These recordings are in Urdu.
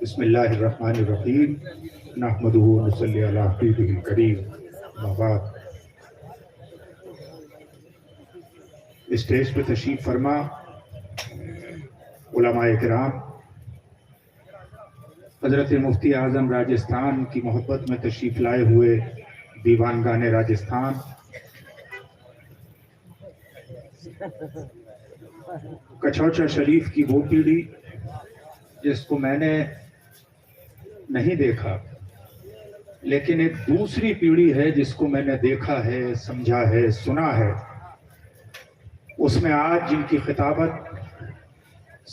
بسم اللہ الرحمن الرحیم نحمدہ ونصلی علی حبیبہ الکریم اما بعد۔ اسٹیج پہ تشریف فرما علماء کرام، حضرت مفتی اعظم راجستھان کی محبت میں تشریف لائے ہوئے دیوانگان راجستھان، کچھوچا شریف کی وہ پیڑھی جس کو میں نے نہیں دیکھا، لیکن ایک دوسری پیڑھی ہے جس کو میں نے دیکھا ہے، سمجھا ہے، سنا ہے۔ اس میں آج جن کی خطابت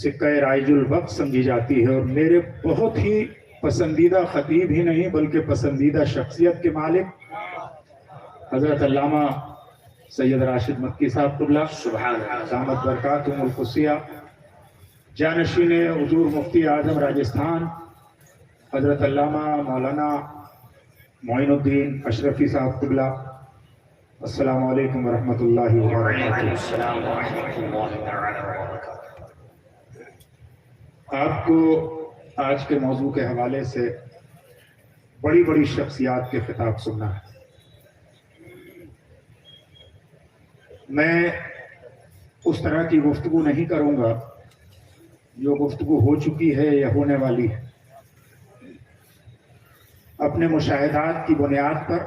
سکہ رائج الوقت سمجھی جاتی ہے، اور میرے بہت ہی پسندیدہ خطیب ہی نہیں بلکہ پسندیدہ شخصیت کے مالک حضرت علامہ سید راشد مکی صاحب قبلہ دامت برکاتہم القدسیہ، جانشین حضور مفتی اعظم راجستھان حضرت علامہ مولانا معین الدین اشرفی صاحب قبلہ، السلام علیکم ورحمۃ اللہ وبرکاتہ۔ آپ کو آج کے موضوع کے حوالے سے بڑی بڑی شخصیات کے خطاب سننا ہے۔ میں اس طرح کی گفتگو نہیں کروں گا جو گفتگو ہو چکی ہے یا ہونے والی ہے۔ اپنے مشاہدات کی بنیاد پر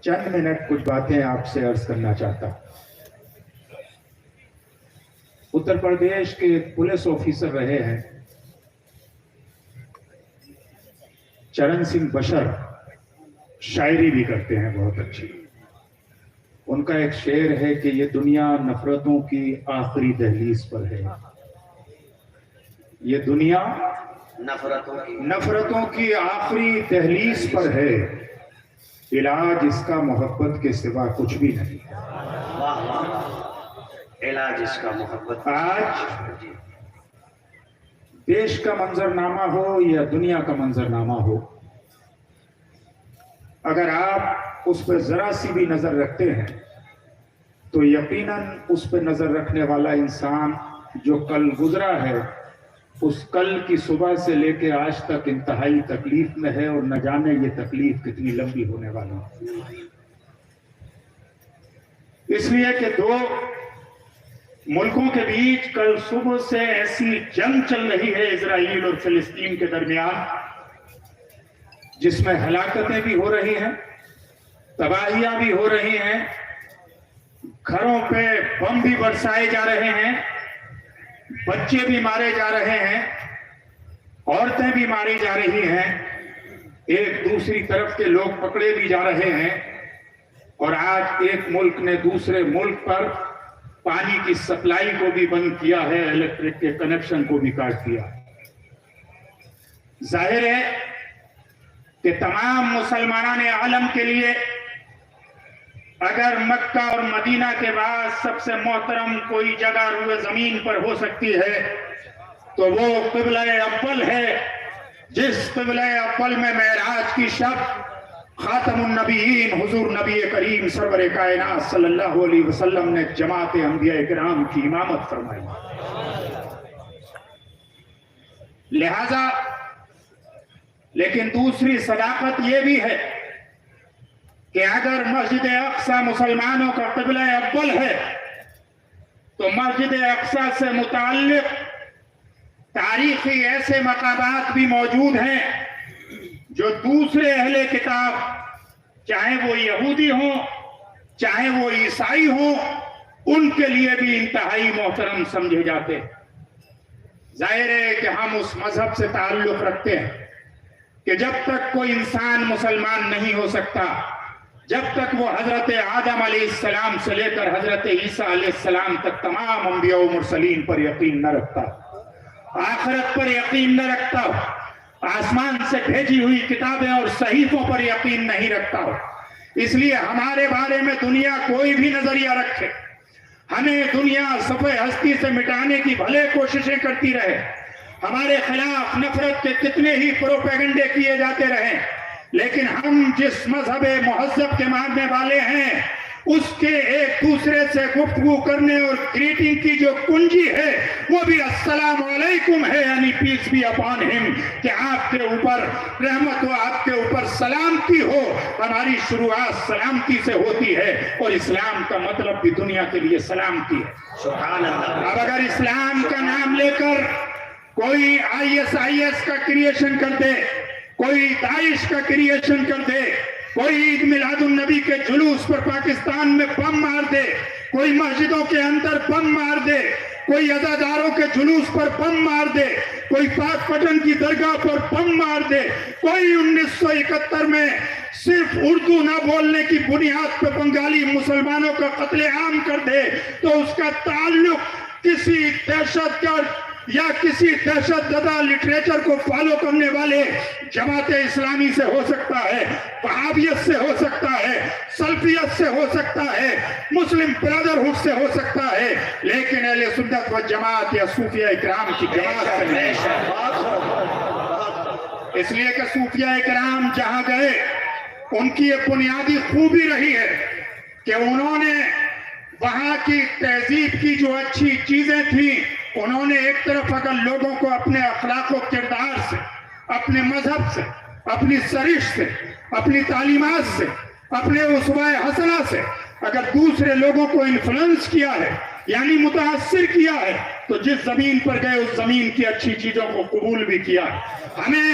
چند منٹ کچھ باتیں آپ سے عرض کرنا چاہتا ہوں۔ اتر پردیش کے پولیس آفیسر رہے ہیں چرن سنگھ بشر، شاعری بھی کرتے ہیں بہت اچھی۔ ان کا ایک شعر ہے کہ یہ دنیا نفرتوں کی آخری دہلیز پر ہے، یہ دنیا نفرتوں کی آخری دہلیز پر ہے، علاج اس کا محبت کے سوا کچھ بھی نہیں۔ علاج اس کا محبت۔ آج دیش کا منظرنامہ ہو یا دنیا کا منظرنامہ ہو، اگر آپ اس پہ ذرا سی بھی نظر رکھتے ہیں تو یقیناً اس پہ نظر رکھنے والا انسان جو کل گزرا ہے، اس کل کی صبح سے لے کے آج تک انتہائی تکلیف میں ہے، اور نہ جانے یہ تکلیف کتنی لمبی ہونے والی ہے۔ اس لیے کہ دو ملکوں کے بیچ کل صبح سے ایسی جنگ چل رہی ہے اسرائیل اور فلسطین کے درمیان، جس میں ہلاکتیں بھی ہو رہی ہیں، تباہیاں بھی ہو رہی ہیں، گھروں پہ بم بھی برسائے جا رہے ہیں، بچے بھی مارے جا رہے ہیں، عورتیں بھی ماری جا رہی ہیں، ایک دوسری طرف کے لوگ پکڑے بھی جا رہے ہیں، اور آج ایک ملک نے دوسرے ملک پر پانی کی سپلائی کو بھی بند کیا ہے، الیکٹرک کے کنیکشن کو بھی کاٹ دیا۔ ظاہر ہے کہ تمام مسلمانان عالم کے لیے اگر مکہ اور مدینہ کے بعد سب سے محترم کوئی جگہ روئے زمین پر ہو سکتی ہے تو وہ قبلہ اول ہے، جس قبلہ اول میں معراج کی شب خاتم النبیین حضور نبی کریم سرور کائنات صلی اللہ علیہ وسلم نے جماعت انبیاء کرام کی امامت فرمائی۔ لہذا لیکن دوسری صداقت یہ بھی ہے کہ اگر مسجد اقصی مسلمانوں کا قبلہ اول ہے تو مسجد اقصی سے متعلق تاریخی ایسے مقامات بھی موجود ہیں جو دوسرے اہل کتاب، چاہے وہ یہودی ہوں چاہے وہ عیسائی ہوں، ان کے لیے بھی انتہائی محترم سمجھے جاتے ہیں۔ ظاہر ہے کہ ہم اس مذہب سے تعلق رکھتے ہیں کہ جب تک کوئی انسان مسلمان نہیں ہو سکتا جب تک وہ حضرت آدم علیہ السلام سے لے کر حضرت عیسیٰ علیہ السلام تک تمام انبیاء و مرسلین پر یقین نہ رکھتا، آخرت پر یقین نہ رکھتا، آسمان سے بھیجی ہوئی کتابیں اور صحیفوں پر یقین نہیں رکھتا ہو، اس لیے ہمارے بارے میں دنیا کوئی بھی نظریہ رکھے، ہمیں دنیا صفحہ ہستی سے مٹانے کی بھلے کوششیں کرتی رہے، ہمارے خلاف نفرت کے کتنے ہی پروپیگنڈے کیے جاتے رہیں، لیکن ہم جس مذہب مہذب کے ماننے والے ہیں اس کے ایک دوسرے سے گفتگو کرنے اور گریٹنگ کی جو کنجی ہے وہ بھی السلام علیکم ہے، یعنی پیس بی اپان ہم، کہ آپ کے اوپر رحمت ہو، آپ کے اوپر سلامتی ہو۔ ہماری شروعات سلامتی سے ہوتی ہے اور اسلام کا مطلب بھی دنیا کے لیے سلامتی ہے۔ سبحان اللہ۔ اب اگر اسلام کا نام لے کر کوئی IS کا کریشن کر دے، کوئی داعش کا کریشن کر دے، کوئی عید میلاد النبی کے جلوس پر پاکستان میں بم مار دے، کوئی مسجدوں کے اندر بم مار دے، کوئی عزاداروں کے جلوس پر بم مار دے، کوئی پاک پٹن کی درگاہ پر بم مار دے، کوئی 1971 میں صرف اردو نہ بولنے کی بنیاد پہ بنگالی مسلمانوں کا قتل عام کر دے، تو اس کا تعلق کسی دہشت گرد یا کسی دہشت زدہ لٹریچر کو فالو کرنے والے جماعت اسلامی سے ہو سکتا ہے، وہابیت سے ہو سکتا ہے، سلفیت سے ہو سکتا ہے، مسلم برادرہڈ سے ہو سکتا ہے، لیکن اہل سنت و جماعت یا صوفیہ اکرام کی جماعت سے نہیں۔ اس لیے کہ صوفیہ اکرام جہاں گئے ان کی ایک بنیادی خوبی رہی ہے کہ انہوں نے وہاں کی تہذیب کی جو اچھی چیزیں تھیں، انہوں نے ایک طرف اگر لوگوں کو اپنے اخلاق و کردار سے، اپنے مذہب سے، اپنی سرش سے، اپنی تعلیمات سے، اپنے اسوہ حسنہ سے اگر دوسرے لوگوں کو انفلوئنس کیا ہے، یعنی متاثر کیا ہے، تو جس زمین پر گئے اس زمین کی اچھی چیزوں کو قبول بھی کیا ہے۔ ہمیں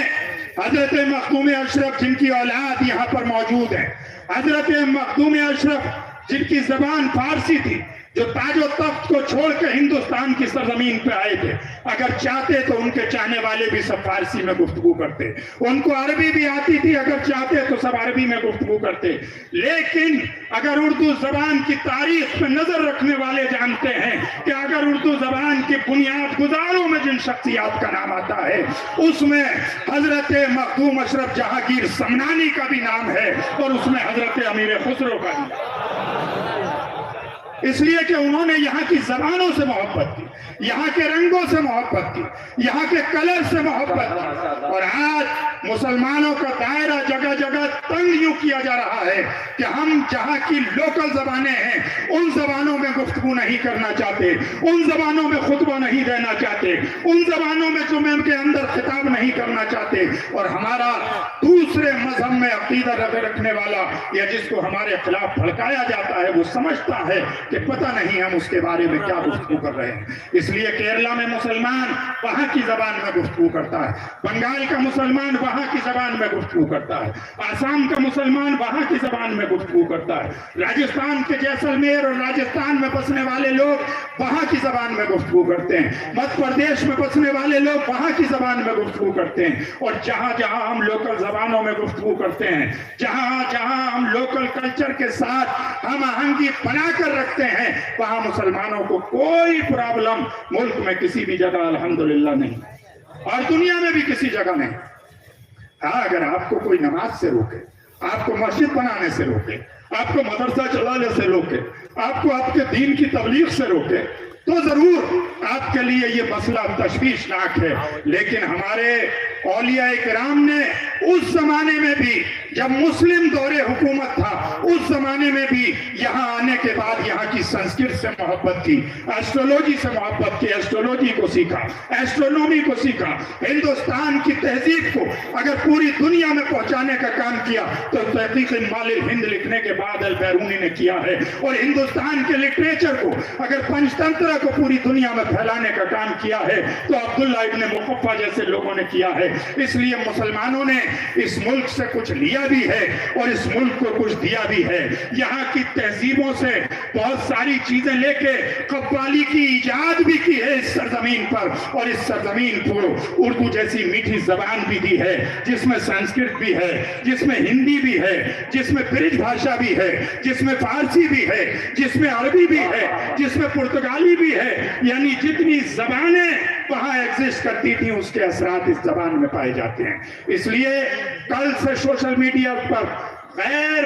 حضرت مخدوم اشرف جن کی اولاد یہاں پر موجود ہے، حضرت مخدوم اشرف جن کی زبان فارسی تھی، جو تاج و تخت کو چھوڑ کے ہندوستان کی سرزمین پہ آئے تھے، اگر چاہتے تو ان کے چاہنے والے بھی سب فارسی میں گفتگو کرتے، ان کو عربی بھی آتی تھی، اگر چاہتے تو سب عربی میں گفتگو کرتے، لیکن اگر اردو زبان کی تاریخ پہ نظر رکھنے والے جانتے ہیں کہ اگر اردو زبان کی بنیاد گزاروں میں جن شخصیات کا نام آتا ہے اس میں حضرت مخدوم اشرف جہانگیر سمنانی کا بھی نام ہے اور اس میں حضرت امیر خسرو کا بھی نام ہے۔ اس لیے کہ انہوں نے یہاں کی زبانوں سے محبت کی، یہاں کے رنگوں سے محبت کی، یہاں کے کلر سے محبت کی، اور آج مسلمانوں کا دائرہ جگہ جگہ تنگ یوں کیا جا رہا ہے کہ ہم جہاں کی لوکل زبانیں ہیں ان زبانوں میں گفتگو نہیں کرنا چاہتے، ان زبانوں میں خطبہ نہیں دینا چاہتے، ان زبانوں میں جمعے کے اندر خطاب نہیں کرنا چاہتے، اور ہمارا دوسرے مذہب میں عقیدہ رکھنے والا یا جس کو ہمارے خلاف بھڑکایا جاتا ہے وہ سمجھتا ہے کہ پتہ نہیں ہم اس کے بارے میں کیا گفتگو کر رہے ہیں۔ اس لیے کیرلا میں مسلمان وہاں کی زبان میں گفتگو کرتا ہے، بنگال کا مسلمان وہاں کی زبان میں گفتگو کرتا ہے، آسام کا مسلمان وہاں کی زبان میں گفتگو کرتا ہے، راجستھان کے جیسلمیر اور راجستھان میں بسنے والے لوگ وہاں کی زبان میں گفتگو کرتے ہیں، مدھیہ پردیش میں بسنے والے لوگ وہاں کی زبان میں گفتگو کرتے ہیں، اور جہاں جہاں ہم لوکل زبانوں میں گفتگو کرتے ہیں، جہاں جہاں ہم لوکل کلچر کے ساتھ ہم آہنگی بنا کر رکھتے ہیں، وہاں مسلمانوں کو کوئی پرابلم ملک میں کسی بھی جگہ الحمدللہ نہیں، اور دنیا میں بھی کسی جگہ نہیں۔ ہاں اگر آپ کو کوئی نماز سے روکے، آپ کو مسجد بنانے سے روکے، آپ کو مدرسہ چلانے سے روکے، آپ کو آپ کے دین کی تبلیغ سے روکے، تو ضرور آپ کے لیے یہ مسئلہ تشویشناک ہے، لیکن ہمارے اولیاء کرام نے اس زمانے میں بھی جب مسلم دور حکومت تھا اس زمانے میں بھی یہاں آنے کے بعد یہاں کی سنسکرت سے محبت کی، ایسٹرولوجی سے محبت کی، ایسٹرولوجی کو سیکھا، ایسٹرونومی کو سیکھا، ہندوستان کی تہذیب کو اگر پوری دنیا میں پہنچانے کا کام کیا تو تحقیق مال الہند لکھنے کے بعد البیرونی نے کیا ہے، اور ہندوستان کے لٹریچر کو اگر پنچتنتر کو پوری دنیا میں پھیلانے کا کام کیا ہے تو عبداللہ ابن مقفع جیسے لوگوں نے کیا ہے۔ اس لیے مسلمانوں نے اس ملک سے کچھ لیا بھی ہے اور اس ملک کو کچھ دیا بھی ہے، یہاں کی تہذیبوں سے بہت ساری چیزیں لے کے قوالی کی ایجاد بھی کی ہے اس سرزمین پر، اور اس سرزمین کو اردو جیسی میٹھی زبان بھی دی ہے جس میں سنسکرت بھی ہے، جس میں ہندی بھی ہے، جس میں برج بھاشا بھی ہے، جس میں فارسی بھی ہے، جس میں عربی بھی ہے، جس میں پرتگالی بھی ہے، یعنی جتنی زبانیں وہاں ایگزسٹ کرتی تھیں اس کے اثرات اس زبان میں پائے جاتے ہیں۔ اس لیے کل سے سوشل میڈیا پر غیر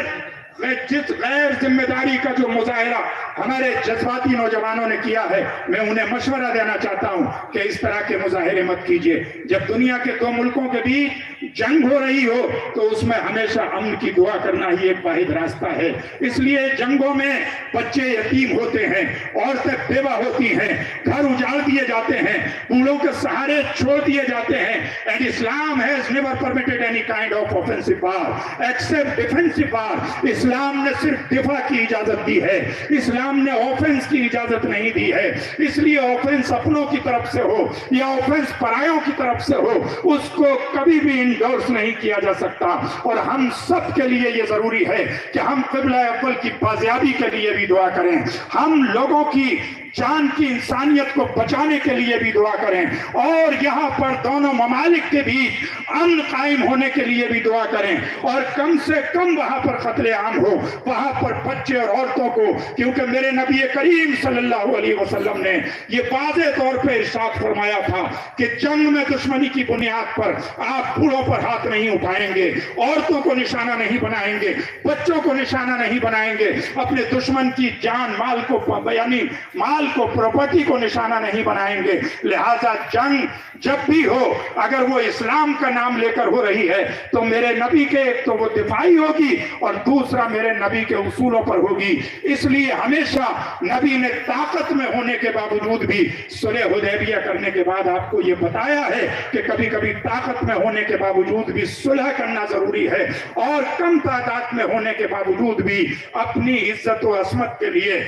میں جس غیر ذمہ داری کا جو مظاہرہ ہمارے جذباتی نوجوانوں نے کیا ہے، میں انہیں مشورہ دینا چاہتا ہوں کہ اس طرح کے مظاہرے مت کیجیے۔ جب دنیا کے دو ملکوں کے بیچ جنگ ہو رہی ہو تو اس میں ہمیشہ امن کی دعا کرنا ہی ایک واحد راستہ ہے۔ اس لیے جنگوں میں بچے یتیم ہوتے ہیں، عورتیں بیوہ ہوتی ہیں، گھر اجاڑ دیے جاتے ہیں، بوڑھوں کے سہارے چھوڑ دیے جاتے ہیں۔ And Islam has never permitted any kind of offensive war except defensive war۔ اسلام نے صرف دفاع کی اجازت دی ہے، اسلام نے آفنس کی اجازت نہیں دی ہے۔ اس لیے آفنس اپنوں کی طرف سے ہو یا آفنس پرایوں کی طرف سے ہو، اس کو کبھی بھی انڈورس نہیں کیا جا سکتا۔ اور ہم سب کے لیے یہ ضروری ہے کہ ہم قبلہ اول کی بازیابی کے لیے بھی دعا کریں، ہم لوگوں کی جان کی انسانیت کو بچانے کے لیے بھی دعا کریں، اور یہاں پر دونوں ممالک کے بیچ امن قائم ہونے کے لیے بھی دعا کریں، اور کم سے کم وہاں پر قتل عام ہو، وہاں پر بچے اور عورتوں کو، کیونکہ میرے نبی کریم صلی اللہ علیہ وسلم نے یہ واضح طور پہ ارشاد فرمایا تھا کہ جنگ میں دشمنی کی بنیاد پر آپ بوڑھوں پر ہاتھ نہیں اٹھائیں گے، عورتوں کو نشانہ نہیں بنائیں گے، بچوں کو نشانہ نہیں بنائیں گے، اپنے دشمن کی جان مال کو یعنی مال کو پراپرٹی کو نشانہ نہیں بنائیں گے۔ لہذا جنگ جب بھی ہو، اگر وہ اسلام کا نام لے کر ہو رہی ہے تو میرے نبی کے ایک تو وہ دفاعی ہوگی اور دوسرا میرے نبی کے اصولوں پر ہوگی۔ اس لیے ہمیشہ نبی نے طاقت میں ہونے کے باوجود بھی صلح حدیبیہ کرنے کے بعد آپ کو یہ بتایا ہے کہ کبھی کبھی طاقت میں ہونے کے باوجود بھی صلح کرنا ضروری ہے، اور کم تعداد میں ہونے کے باوجود بھی اپنی عزت و عصمت کے لیے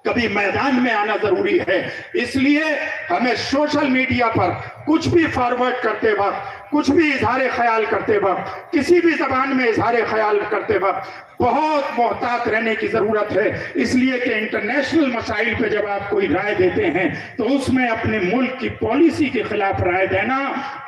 کبھی میدان میں آنا ضروری ہے۔ اس لیے ہمیں سوشل میڈیا پر کچھ بھی فارورڈ کرتے وقت، کچھ بھی اظہار خیال کرتے وقت، کسی بھی زبان میں اظہار خیال کرتے وقت بہت محتاط رہنے کی ضرورت ہے۔ اس لیے کہ انٹرنیشنل مسائل پہ جب آپ کوئی رائے دیتے ہیں تو اس میں اپنے ملک کی پالیسی کے خلاف رائے دینا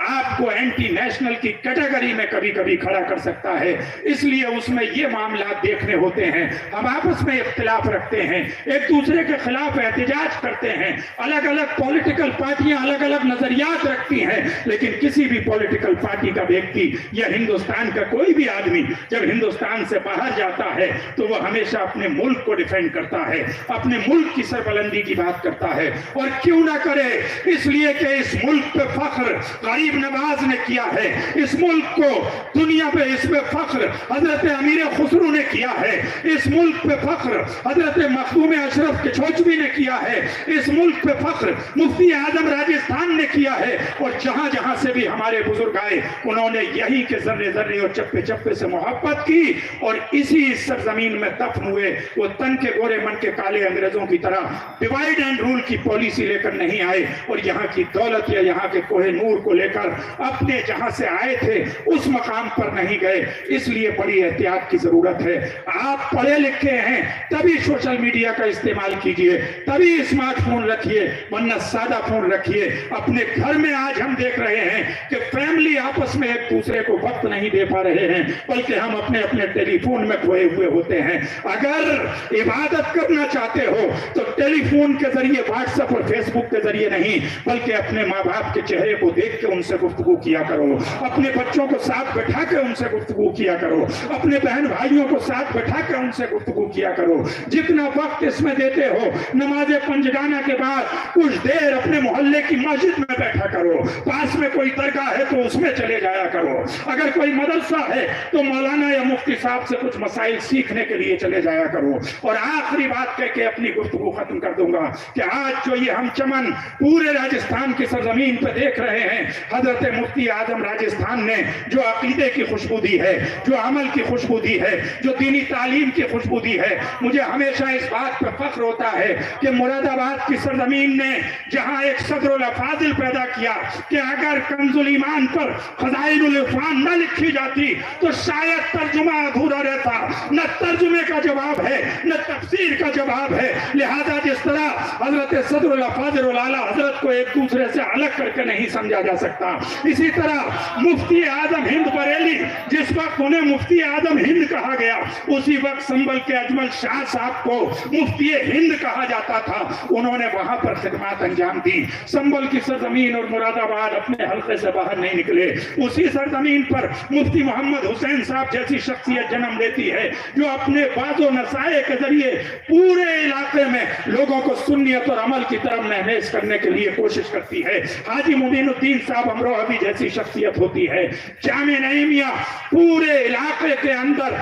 آپ کو اینٹی نیشنل کی کیٹیگری میں کبھی کبھی کھڑا کر سکتا ہے۔ اس لیے اس میں یہ معاملات دیکھنے ہوتے ہیں، ہم آپس میں اختلاف رکھتے ہیں، ایک دوسرے کے خلاف احتجاج کرتے ہیں، الگ الگ پولیٹیکل پارٹیاں الگ الگ نظریات رکھتی ہیں، لیکن کسی بھی پولیٹیکل پارٹی کا ویکتی یا ہندوستان کا کوئی بھی آدمی جب ہندوستان سے باہر جاتا ہے تو وہ ہمیشہ اپنے ملک کو ڈیفینڈ کرتا ہے، اپنے ملک کی سربلندی کی بات کرتا ہے، اور کیوں نہ کرے؟ اس لیے کہ اس ملک پہ فخر غریب نواز نے کیا ہے، اس ملک کو دنیا پہ اس پہ فخر حضرت امیر خسرو نے کیا ہے، اس ملک پہ فخر حضرت مخدوم اشرف کچھوچوی نے کیا ہے، اس ملک پہ فخر مفتی اعظم راجستھان نے کیا ہے، اور جہاں جہاں سے بھی ہمارے بزرگ آئے انہوں نے یہی کہ ذرے ذرے اور چپے چپے سے محبت کی، اور اسی سرزمین میں دفن ہوئے۔ وہ تن کے گورے من کے کالے انگریزوں کی طرح ڈیوائیڈ اینڈ رول کی پالیسی لے کر نہیں آئے، اور یہاں کی دولت یا یہاں کے کوہ نور کو لے کر اپنے جہاں سے آئے تھے اس مقام پر نہیں گئے۔ اس لیے بڑی احتیاط کی ضرورت ہے۔ آپ پڑھے لکھے ہیں تبھی سوشل میڈیا کا استعمال کیجئے، تبھی اسمارٹ فون رکھیے، ورنہ سادہ فون رکھیے۔ اپنے گھر میں آج ہم دیکھ رہے ہیں کہ فیملی آپس میں ایک دوسرے کو وقت نہیں دے پا رہے ہیں، بلکہ ہم اپنے اپنے ٹیلی فون میں کھوئے ہوئے ہوتے ہیں۔ اگر عبادت کرنا چاہتے ہو تو ٹیلی فون کے ذریعے، واٹس ایپ اور فیس بک کے ذریعے نہیں، بلکہ اپنے ماں باپ کے چہرے کو دیکھ کے ان سے گفتگو کیا کرو، اپنے بچوں کو ساتھ بٹھا کے ان سے گفتگو کیا کرو، اپنے بہن بھائیوں کو ساتھ بٹھا کے ان سے گفتگو کیا کرو۔ جتنا وقت اس میں دیتے ہو، نماز پنجگانہ کے بعد کچھ دیر اپنے محلے کی مسجد میں بیٹھا کرو، پاس میں کوئی درگاہ ہے تو اس میں چلے جایا کرو، اگر کوئی مدرسہ ہے تو مولانا یا مفتی صاحب سے کچھ مسائل سیکھنے کے لیے چلے جایا کرو۔ اور آخری بات کہہ کے اپنی گفتگو ختم کر دوں گا کہ آج جو یہ ہم چمن پورے راجستھان کی سرزمین پہ دیکھ رہے ہیں، حضرت مفتی اعظم راجستھان نے جو عقیدے کی خوشبو دی ہے، جو عمل کی خوشبو دی ہے، جو دینی تعلیم کی خوشبو دی ہے، مجھے ہمیشہ اس بات پہ فخر ہوتا ہے کہ مراد آباد کی سرزمین نے جہاں ایک صدر الافاضل پیدا کیا کہ اگر کنز الایمان پر خزائن العرفان نہ لکھی جاتی تو شاید ترجمہ ادھورا رہتا۔ نہ ترجمے کا جواب ہے، نہ تفسیر کا جواب ہے۔ لہذا جس طرح حضرت صدر الافاضل الاعلیٰ حضرت کو ایک دوسرے سے الگ کر کے نہیں سمجھا جا سکتا، اسی طرح مفتی اعظم ہند بریلی، جس وقت انہیں مفتی اعظم ہند کہا گیا، اسی وقت سنبل کے اجمل شاہ صاحب کو مفتی ہند کہا جاتا تھا۔ انہوں نے وہاں پر خدمات انجام دی۔ سنبل کی سرزمین اور مراد آباد اپنے حلقے سے باہر نہیں نہیں نکلے. اسی سرزمین پر مفتی محمد حسین صاحب جیسی شخصیت جنم لیتی ہے جو اپنے باز و نصائح کے ذریعے پورے علاقے میں لوگوں کو سنیت اور عمل کی طرف مہمیز کرنے کے لیے کوشش کرتی ہے. حاجی مبین الدین صاحب امروہوی جیسی شخصیت ہوتی ہے. جامع نعیمیہ پورے علاقے کے اندر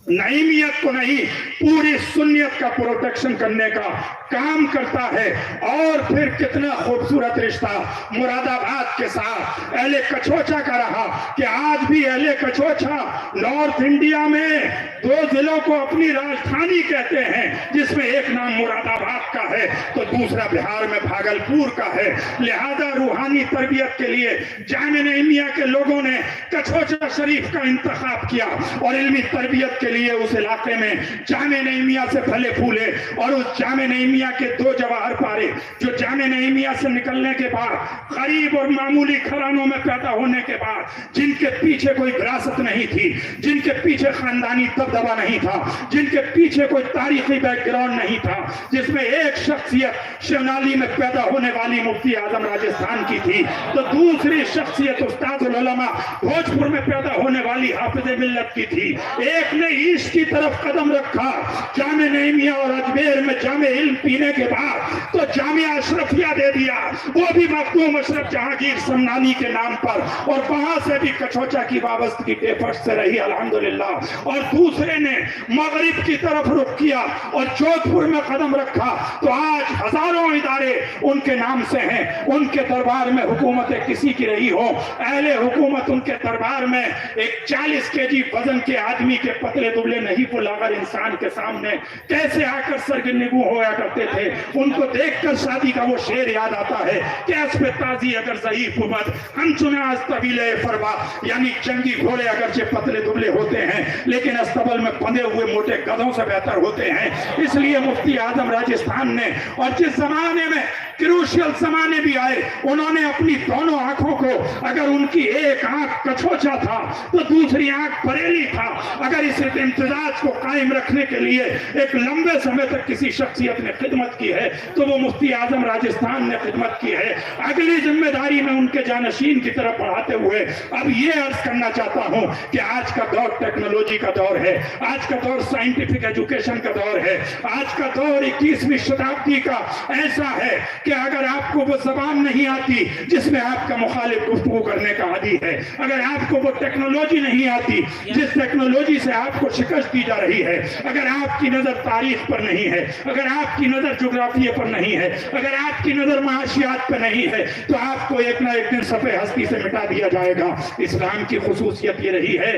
نعیمیت کو نہیں پوری سنیت کا پروٹیکشن کرنے کا کام کرتا ہے. اور پھر کتنا خوبصورت رشتہ مراد آباد کے ساتھ اہل کچھوچا کا رہا کہ آج بھی اہل کچھوچا نارتھ انڈیا میں 2 ضلعوں کو اپنی راجدھانی کہتے ہیں جس میں ایک نام مراد آباد کا ہے تو دوسرا بہار میں بھاگلپور کا ہے. لہذا روحانی تربیت کے لیے جامع نعیمیہ کے لوگوں نے کچھوچا شریف کا انتخاب کیا اور علمی تربیت کے لیے اس علاقے میں جامع نعیمیہ سے پھلے پھولے. اور اس جامع نعیمیہ کے 2 جواہر پارے جو جامع نعیمیہ سے نکلنے کے بعد غریب اور معمولی گھرانوں میں پیدا ہونے کے بعد جن کے پیچھے کوئی وراثت نہیں تھی, جن کے پیچھے خاندانی دبدبہ نہیں تھا, جن کے پیچھے کوئی تاریخی بیک گراؤنڈ نہیں تھا, جس میں ایک شخصیت شیونالی میں پیدا ہونے والی مفتی اعظم راجستھان کی تھی تو دوسری شخصیت استاد العلماء بھوجپور میں پیدا ہونے والی حافظ ملت کی تھی. ایک نے ایسٹ کی طرف قدم رکھا جامع نعیمیہ اور اجمیر میں جامع علم پینے کے بعد تو جامعہ اشرفیہ دے دیا, وہ بھی مخدوم اشرف جہانگیر سمنانی کے نام پر, اور وہاں سے بھی کچھوچا کی وابستگی ٹیپٹ سے رہی الحمدللہ. اور دوسرے نے مغرب کی طرف رخ کیا اور جودھپور میں قدم رکھا تو آج ہزاروں ادارے ان کے نام سے ہیں. ان کے دربار میں حکومت کسی کی رہی ہو, اہل حکومت ان کے دربار میں ایک 40 kg وزن کے آدمی کے پتلے دبلے نہیں پلاگر انسان کے سامنے کیسے آ کر سرگنگو ہویا کرتے تھے. ان کو دیکھ کر شادی کا وہ شعر یاد آتا ہے کہ اس پہ تازی اگر ضعیف امت ہم چنا از طویل فروا, یعنی جنگی گھوڑے اگرچہ پتلے دبلے ہوتے ہیں لیکن استبل میں بندھے ہوئے موٹے گدھوں سے بہتر ہوتے ہیں. اس لیے مفتی اعظم راجستھان نے, اور جس زمانے میں کروشل زمانے بھی آئے, انہوں نے اپنی دونوں آنکھوں کو, اگر ان کی ایک آنکھ کچھوچا تھا تو دوسری آنکھ بریلی تھا, اگر اس امتزاج کو قائم رکھنے کے لیے ایک لمبے سمے تک کسی شخصیت نے خدمت کی ہے تو وہ مفتی اعظم راجستھان نے خدمت کی ہے. اگلی ذمہ داری میں ان کے جانشین کی طرف بڑھاتے ہوئے اب یہ عرض کرنا چاہتا ہوں کہ آج کا دور ٹیکنالوجی کا دور ہے, آج کا دور سائنٹیفک ایجوکیشن کا دور ہے, آج کا دور 21ویں شتابدی کا ایسا ہے کہ اگر آپ کو وہ زبان نہیں آتی جس میں آپ کا مخالف گفتگو کرنے کا عادی ہے, اگر آپ کو وہ ٹیکنالوجی نہیں آتی جس ٹیکنالوجی سے آپ کو شکست دی جا رہی ہے, اگر آپ کی نظر تاریخ پر نہیں ہے, اگر آپ کی نظر جغرافیے پر نہیں ہے, اگر آپ کی نظر معاشیات پر نہیں ہے تو آپ کو ایک نہ ایک دن صفحے ہستی سے مٹا دیا جائے گا. اسلام کی خصوصیت یہ رہی ہے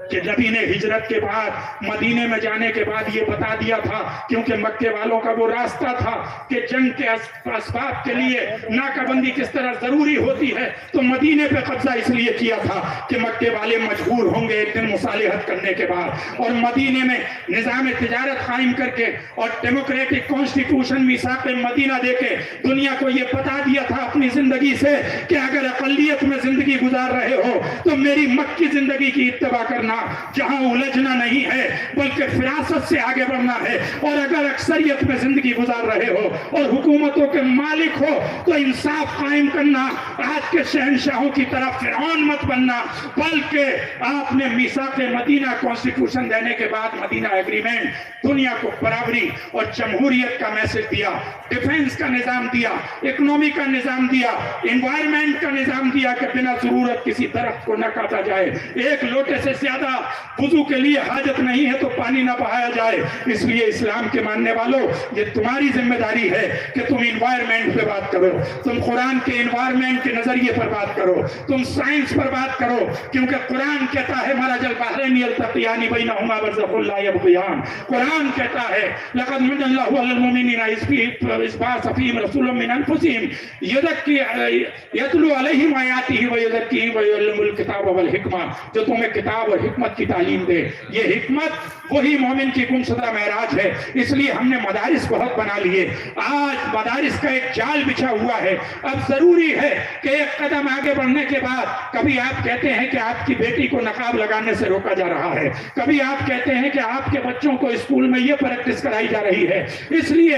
کہ نبی نے ہجرت کے بعد مدینے میں جانے کے بعد یہ بتا دیا تھا, کیونکہ مکے والوں کا وہ راستہ تھا کہ جنگ کے اسباب کے لیے ناکہ بندی کس طرح ضروری ہوتی ہے, تو مدینے پہ قبضہ اس لیے کیا تھا کہ مکے والے مجبور ہوں گے ایک دن مصالحت کرنے کے بعد, اور مدینے میں نظام تجارت قائم کر کے اور ڈیموکریٹک کانسٹیٹیوشن میثاق مدینہ دے کے دنیا کو یہ بتا دیا تھا اپنی زندگی سے کہ اگر اقلیت میں زندگی گزار رہے ہو تو میری مکی زندگی کی اتباع کرنا, جہاں الجھنا نہیں ہے بلکہ فراست سے آگے بڑھنا ہے, اور اگر اکثریت میں زندگی گزار رہے ہو اور حکومتوں کے مالک ہو تو انصاف قائم کرنا, آج کے شہنشاہوں کی طرف فرعون مت بننا, بلکہ آپ نے میثاق مدینہ کانسٹیٹیوشن دینے کے بعد مدینہ ایگریمنٹ دنیا کو برابری اور جمہوریت کا میسج دیا, ڈیفنس کا نظام دیا, اکنومی کا نظام دیا, انوائرمنٹ کا نظام دیا کہ بنا ضرورت کسی درخت کو نہ کاٹا جائے, ایک لوٹے سے زیادہ وضو کے لیے حاجت نہیں ہے تو پانی نہ بہایا جائے. اس لیے اسلام کے ماننے والوں یہ تمہاری ذمہ داری ہے کہ تم انوائرمنٹ پہ بات کرو, تم قرآن کے انوائرمنٹ کے نظریے پر بات کرو, تم سائنس پر بات کرو, کیونکہ قرآن کہتا ہے مرج البحرین یلتقیان بینہما برزخ لا یبغیان. قرآن کہتا ہے لقد من اللہ علی المؤمنین اذ بعث فیہم رسولا من انفسہم یتلو علیہم آیاتہ ویزکیہم ویعلمہم الکتاب والحکمہ, جو تمہیں کتاب اور حکمت کی تعلیم دے. یہ حکمت وہی مومن کی گمشدہ معراج ہے. اس لیے ہم نے مدارس بہت بنا لیے, آج مدارس کا ایک جال بچھا ہوا ہے. اب ضروری ہے کہ ایک قدم آگے بڑھنے کے بعد کبھی آپ کہتے ہیں کہ آپ کی بیٹی کو نقاب لگانے سے روکا جا رہا ہے, کبھی آپ کہتے ہیں کہ آپ کے بچوں کو اسکول میں یہ پریکٹس کرائی جا رہی ہے. اس لیے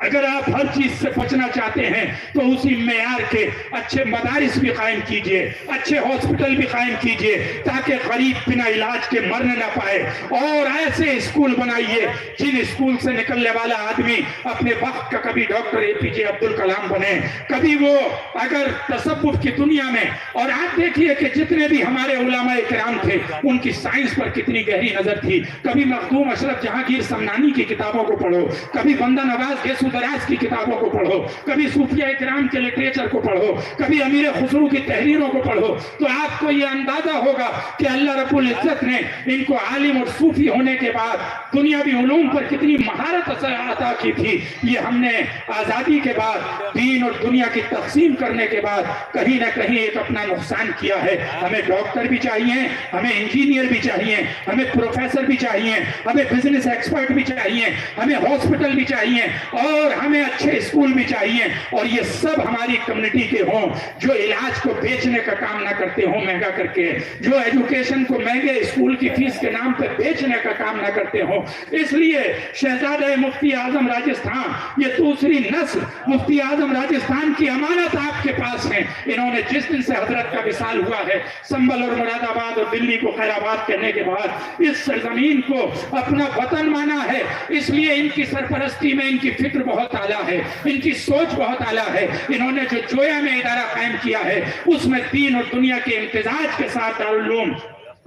اگر آپ ہر چیز سے بچنا چاہتے ہیں تو اسی معیار کے اچھے مدارس بھی قائم کیجئے، اچھے ہاسپٹل بھی قائم کیجئے تاکہ غریب بنا علاج کے مرنے نہ پائے، اور ایسے اسکول بنائیے جن اسکول سے نکلنے والا آدمی اپنے وقت کا کبھی ڈاکٹر اے پی جے عبد الکلام بنے، کبھی وہ اگر تصوف کی دنیا میں، اور آپ دیکھیے کہ جتنے بھی ہمارے علماء کرام تھے ان کی سائنس پر کتنی گہری نظر تھی، کبھی مخدوم اشرف جہانگیر سمنانی کی کتابوں کو پڑھو، کبھی بندہ نواز گیسو دراز کی کتابوں کو پڑھو، کبھی صوفیہ کرام کے لٹریچر کو پڑھو، کبھی امیر خسرو کی تحریروں کو پڑھو، تو آپ کو یہ اندازہ ہوگا کہ اللہ رب العزت نے ان کو عالم اور صوفی ہونے کے بعد دنیاوی علوم پر کتنی مہارت عطا کی تھی۔ یہ ہم نے آزادی کے بعد دین اور دنیا کی تقسیم کرنے کے بعد کہیں نہ کہیں ایک اپنا نقصان کیا ہے۔ ہمیں ڈاکٹر بھی چاہیے، ہمیں انجینئر بھی چاہیے، ہمیں پروفیسر بھی چاہیے، ہمیں بزنس ایکسپرٹ بھی چاہیے، ہمیں ہاسپٹل بھی چاہیے، اور ہمیں اچھے اسکول بھی چاہیے، اور یہ سب ہماری کمیونٹی کے ہوں جو علاج کو بیچنے کا کام نہ کرتے ہوں مہنگا کر کے، جو ایجوکیشن کو مہنگے اسکول کی فیس کے نام پہ بیچنے کا کام نہ کرتے ہوں۔ اس لیے شہزادہ مفتی اعظم راجستھان، یہ دوسری نسل مفتی اعظم راجستھان کی امانت آپ کے پاس ہے۔ انہوں نے جس دن سے حضرت کا وصال ہوا ہے، سنبل اور مراد آباد اور دلی کو خیر آباد کرنے کے بعد اس سرزمین کو اپنا وطن مانا ہے۔ اس لیے ان کی سرپرستی میں ان کی فکر بہت اعلیٰ ہے، ان کی سوچ بہت اعلیٰ ہے۔ انہوں نے جو جویا میں ادارہ قائم کیا ہے اس میں دین اور دنیا کے امتزاج کے ساتھ دارالعلوم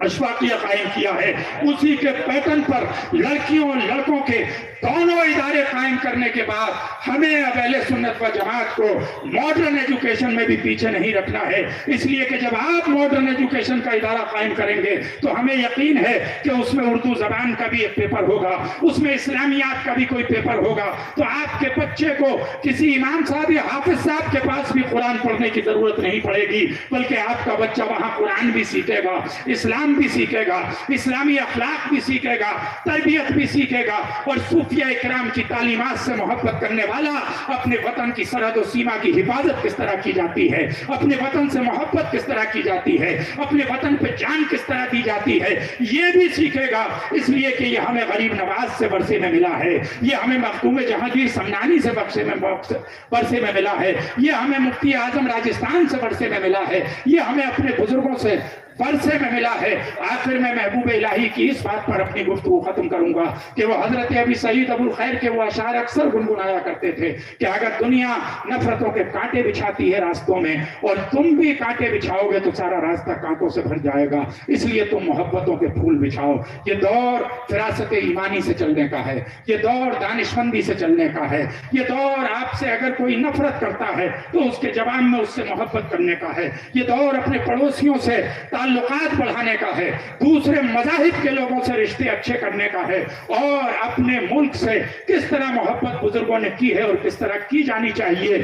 اشفاقیہ قائم کیا ہے، اسی کے پیٹرن پر لڑکیوں اور لڑکوں کے دونوں ادارے قائم کرنے کے بعد ہمیں اب اہل سنت و جماعت کو ماڈرن ایجوکیشن میں بھی پیچھے نہیں رکھنا ہے۔ اس لیے کہ جب آپ ماڈرن ایجوکیشن کا ادارہ قائم کریں گے تو ہمیں یقین ہے کہ اس میں اردو زبان کا بھی ایک پیپر ہوگا، اس میں اسلامیات کا بھی کوئی پیپر ہوگا، تو آپ کے بچے کو کسی امام صاحب یا حافظ صاحب کے پاس بھی قرآن پڑھنے کی ضرورت نہیں پڑے گی، بلکہ آپ کا بچہ وہاں قرآن بھی سیکھے گا، اسلام بھی سیکھے گا، اسلامی اخلاق بھی سیکھے گا، تربیت بھی سیکھے گا، اور صوفیہ اکرام کی تعلیمات سے محبت کرنے والا اپنے وطن کی سرحد و سیما کی حفاظت کس طرح کی جاتی ہے، اپنے وطن سے محبت کس طرح کی جاتی ہے، اپنے وطن پہ جان کس طرح دی جاتی ہے، یہ بھی سیکھے گا۔ اس لیے کہ یہ ہمیں غریب نواز سے ورثے میں ملا ہے، یہ ہمیں مخدوم جہانگیر سمنانی سے ورثے میں ملا ہے، یہ ہمیں مفتی اعظم راجستھان سے ورثے میں ملا ہے، یہ ہمیں اپنے بزرگوں سے ورثے میں ملا ہے۔ آخر میں محبوب الہی کی اس بات پر اپنی گفتگو ختم کروں گا کہ وہ حضرت ابی سعید ابو الخیر کے وہ اشعار اکثر گنگنایا کرتے تھے کہ اگر دنیا نفرتوں کے کانٹے بچھاتی ہے راستوں میں اور تم بھی کانٹے بچھاؤ گے تو سارا راستہ کانٹوں سے بھر جائے گا، اس لیے تم محبتوں کے پھول بچھاؤ۔ یہ دور فراست ایمانی سے چلنے کا ہے، یہ دور دانشمندی سے چلنے کا ہے، یہ دور آپ سے اگر کوئی نفرت کرتا ہے تو اس کے جواب میں اس سے محبت کرنے کا ہے، یہ دور اپنے پڑوسیوں سے تعلقات بڑھانے کا ہے، دوسرے مذاہب کے لوگوں سے رشتے اچھے کرنے کا ہے، اور اپنے ملک سے کس طرح محبت بزرگوں نے کی ہے اور کس طرح کی جانی چاہیے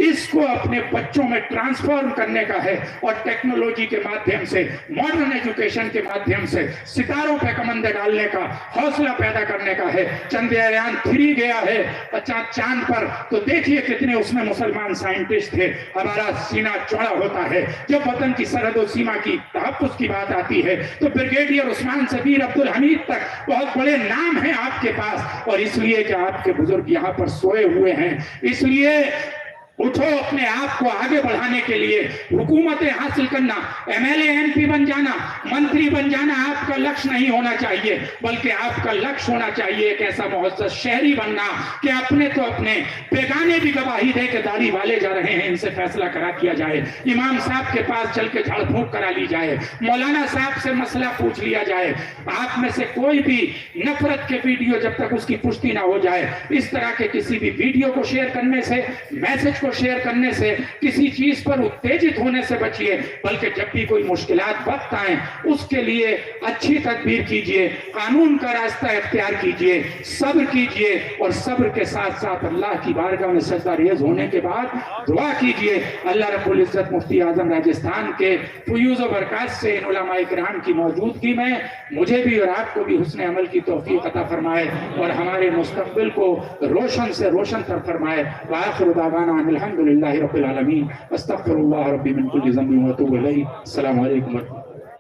اس کو اپنے بچوں میں ٹرانسفارم کرنے کا ہے، اور ٹیکنالوجی کے مادھیم سے، ماڈرن ایجوکیشن کے مادھیم سے ستاروں پہ کمندے ڈالنے کا حوصلہ پیدا کرنے کا ہے۔ چندریان 3 گیا ہے چاند پر، تو دیکھیے کتنے اس میں مسلمان سائنٹسٹ تھے۔ ہمارا سینہ چوڑا ہوتا ہے جب وطن کی سرحد و سیما کی تحفظ کی بات آتی ہے، تو بریگیڈیئر عثمان صدیر عبدالحمید تک بہت بڑے نام ہیں آپ کے پاس، اور اس لیے کہ آپ کے بزرگ یہاں پر سوئے ہوئے ہیں۔ اس لیے اٹھو اپنے آپ کو آگے بڑھانے کے لیے، حکومتیں حاصل کرنا، M L A M P بن جانا، منتری بن جانا آپ کا لکش نہیں ہونا چاہیے، بلکہ آپ کا لکش ہونا چاہیے ایک ایسا معزز شہری بننا کہ اپنے تو اپنے بیگانے بھی گواہی دے کہ داڑھی والے جا رہے ہیں ان سے فیصلہ کرا دیا جائے، امام صاحب کے پاس چل کے جھاڑ پھونک کرا لی جائے، مولانا صاحب سے مسئلہ پوچھ لیا جائے۔ آپ میں سے کوئی بھی نفرت کے ویڈیو جب تک اس کی پشتی نہ ہو جائے، اس طرح کے کسی بھی ویڈیو کو شیئر کرنے سے، میسج کو شیئر کرنے سے، کسی چیز پر اتیجت ہونے سے بچیے، بلکہ جب بھی کوئی مشکلات وقت آئیں اس کے لیے اچھی تدبیر کیجئے، قانون کا راستہ اختیار کیجئے، صبر کیجئے، اور صبر کے ساتھ ساتھ اللہ کی بارگاہ میں سجدہ ریز ہونے کے بعد دعا کیجئے۔ اللہ رب العزت مفتی اعظم راجستھان کے فیوز و برکات سے ان علماء کرام کی موجودگی میں مجھے بھی اور آپ کو بھی حسن عمل کی توفیق عطا فرمائے، اور ہمارے مستقبل کو روشن سے روشن تر فرمائے۔ وآخر دعوانا الحمدللہ رب العالمین، استغفر اللہ ربی من کل ذنب واتوب الیہ۔ السلام علیکم۔